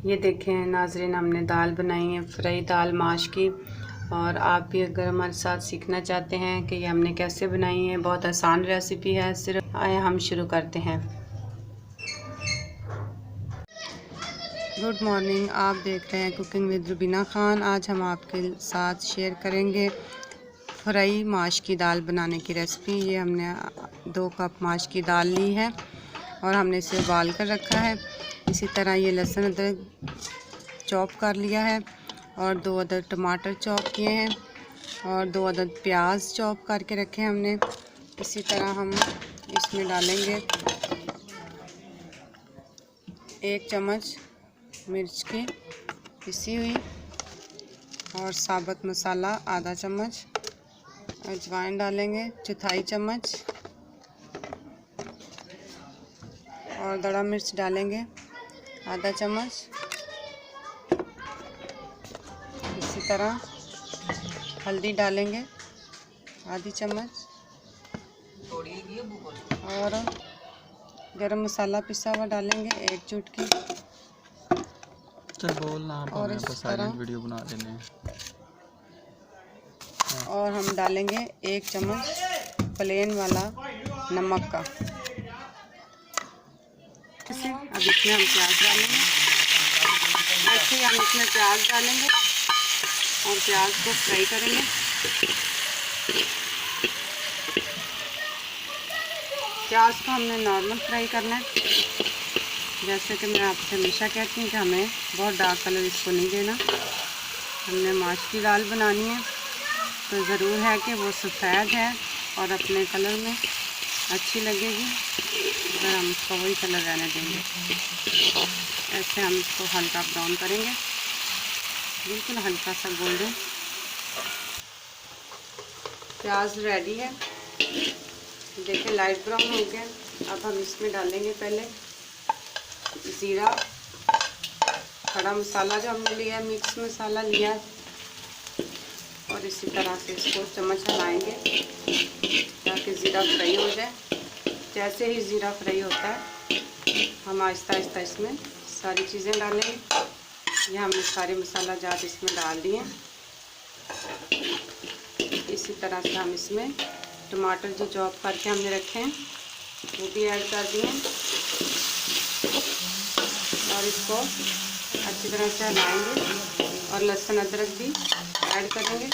ये देखें नाज़रीन, हमने दाल बनाई है फ्राई दाल माश की। और आप भी अगर हमारे साथ सीखना चाहते हैं कि ये हमने कैसे बनाई है, बहुत आसान रेसिपी है। सिर्फ आए हम शुरू करते हैं। गुड मॉर्निंग, आप देख रहे हैं कुकिंग विद रुबीना खान। आज हम आपके साथ शेयर करेंगे फ्राई माश की दाल बनाने की रेसिपी। ये हमने 2 कप माश की दाल ली है और हमने इसे उबाल कर रखा है। इसी तरह ये लहसुन अदरक चॉप कर लिया है और 2 अदद टमाटर चॉप किए हैं और 2 अदद प्याज चॉप करके रखे हैं हमने। इसी तरह हम इसमें डालेंगे 1 चम्मच मिर्च की पिसी हुई और साबुत मसाला आधा चम्मच, अजवाइन डालेंगे चौथाई चम्मच और दड़ा मिर्च डालेंगे आधा चम्मच। इसी तरह हल्दी डालेंगे आधी चम्मच और गरम मसाला पिसा हुआ डालेंगे 1 चुटकी। चल बोलना, और इस तरह वीडियो बना लेने हैं। और हम डालेंगे 1 चम्मच प्लेन वाला नमक का। अब इसमें हम प्याज डालेंगे। ऐसे ही हम इसमें प्याज डालेंगे और प्याज को फ्राई करेंगे। प्याज को हमने नॉर्मल फ्राई करना है। जैसे कि मैं आपसे हमेशा कहती हूँ कि हमें बहुत डार्क कलर इसको नहीं देना। हमने माश की दाल बनानी है तो ज़रूर है कि वो सफ़ेद है और अपने कलर में अच्छी लगेगी अगर हम इसको वही कलर रहने देंगे। ऐसे हम इसको हल्का ब्राउन करेंगे, बिल्कुल हल्का सा गोल्डन। प्याज रेडी है, देखिए लाइट ब्राउन हो गया। अब हम इसमें डालेंगे पहले ज़ीरा, खड़ा मसाला जो हमने लिया, मिक्स मसाला लिया, और इसी तरह से इसको चम्मच हिलाएंगे ताकि ज़ीरा फ्राई हो जाए। जैसे ही ज़ीरा फ्राई होता है हम आहिस्ता आहिस्ता इसमें सारी चीज़ें डालेंगे। ये हमने सारे मसाला जात इसमें डाल दिए। इसी तरह से हम इसमें टमाटर जो चॉप करके हमने रखे हैं वो भी ऐड कर दिए और इसको अच्छी तरह से हिलाएंगे और लहसुन अदरक भी ऐड करेंगे।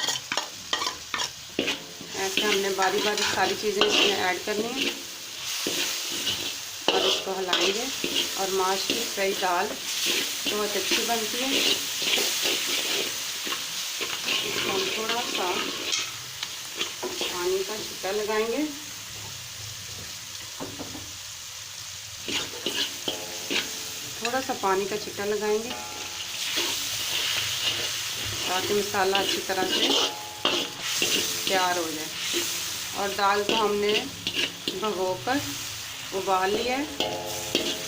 ऐसे हमने बारी बारी सारी चीज़ें इसमें ऐड करनी है और इसको हिलाएंगे। और माश की फ्राई दाल बहुत अच्छी बनती है। हम थोड़ा सा पानी का छिक्का लगाएंगे ताकि मसाला अच्छी तरह से तैयार हो जाए। और दाल को हमने भिगोकर उबाल लिया है।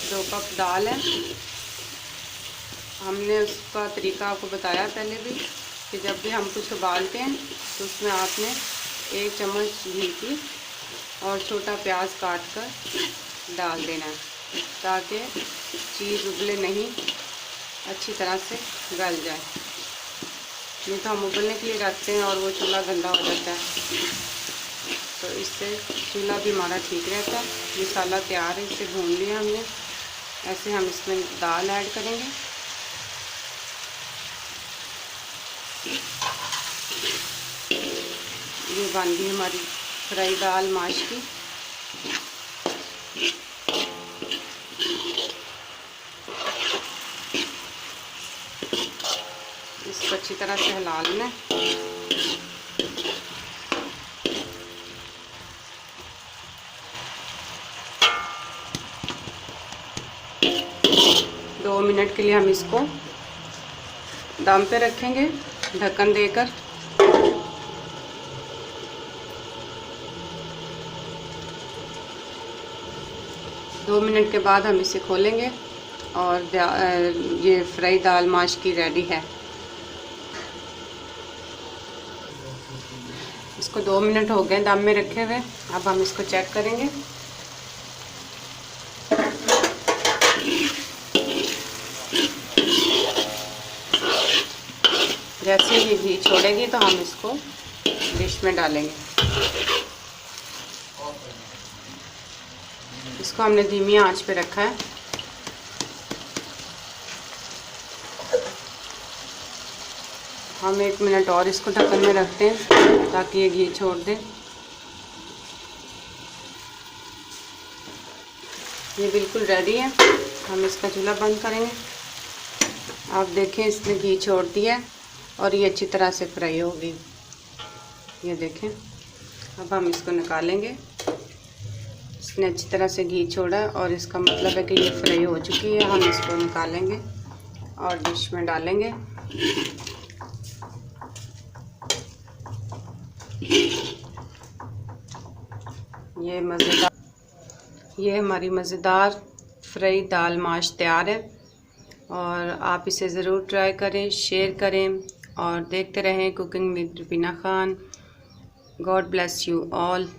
2 कप दाल है। हमने उसका तरीका आपको बताया पहले भी कि जब भी हम कुछ उबालते हैं तो उसमें आपने 1 चम्मच घी की और छोटा प्याज काट कर डाल देना है ताकि चीज़ उबले नहीं, अच्छी तरह से गल जाए। नहीं तो हम उबलने के लिए रखते हैं और वो चूल्हा गंदा हो जाता है, तो इससे चूल्हा भी हमारा ठीक रहता है। मसाला तैयार है, इसे भून लिया हमने। ऐसे हम इसमें दाल ऐड करेंगे। ये बन गई हमारी फ्राई दाल माश की। इसको अच्छी तरह से हिला लेना। दो मिनट के लिए हम इसको दम पे रखेंगे ढक्कन देकर। दो मिनट के बाद हम इसे खोलेंगे और ये फ्राई दाल माश की रेडी है। इसको 2 मिनट हो गए दम में रखे हुए। अब हम इसको चेक करेंगे। जैसे ही घी छोड़ेगी तो हम इसको डिश में डालेंगे। इसको हमने धीमी आंच पे रखा है। हम 1 मिनट और इसको ढक्कन में रखते हैं ताकि ये घी छोड़ दे। ये बिल्कुल रेडी है। हम इसका चूल्हा बंद करेंगे। आप देखें, इसने घी छोड़ दिया और ये अच्छी तरह से फ्राई होगी। ये देखें, अब हम इसको निकालेंगे। इसने अच्छी तरह से घी छोड़ा और इसका मतलब है कि ये फ्राई हो चुकी है। हम इसको निकालेंगे और डिश में डालेंगे। ये हमारी मज़ेदार फ्राई दाल माश तैयार है और आप इसे ज़रूर ट्राई करें, शेयर करें और देखते रहें cooking with Rubina Khan. God bless you all.